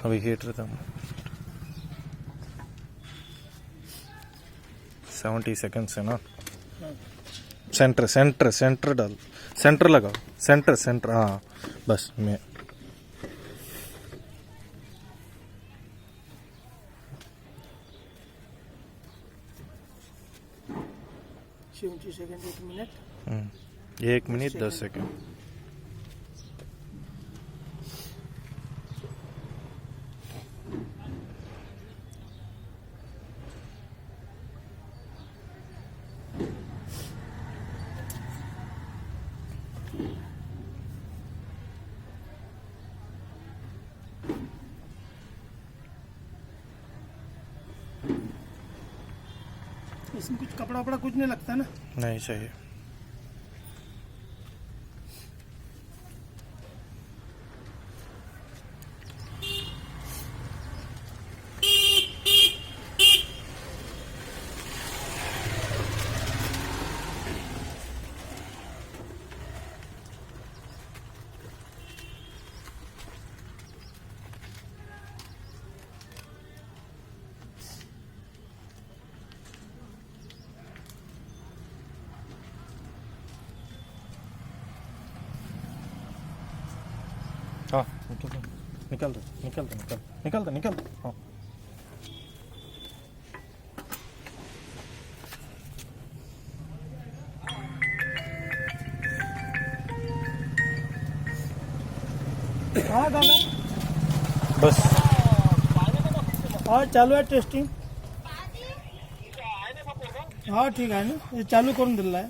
अभी हीटर था 70 सेकंड्स है ना। सेंटर सेंटर सेंटर डाल, सेंटर लगाओ, सेंटर सेंटर, हाँ बस मैं। Second 1 minute 1 minute 10 second. इसमें कुछ कपड़ा वपड़ा कुछ नहीं लगता ना? नहीं चाहिए। हाँ निकल दो निकल दो निकल निकल दो निकल दो, हाँ। हाँ दादा, बस हाँ चालू आहे टेस्टिंग। हाँ ठीक आहे ना, हे चालू करून दिलेलं आहे।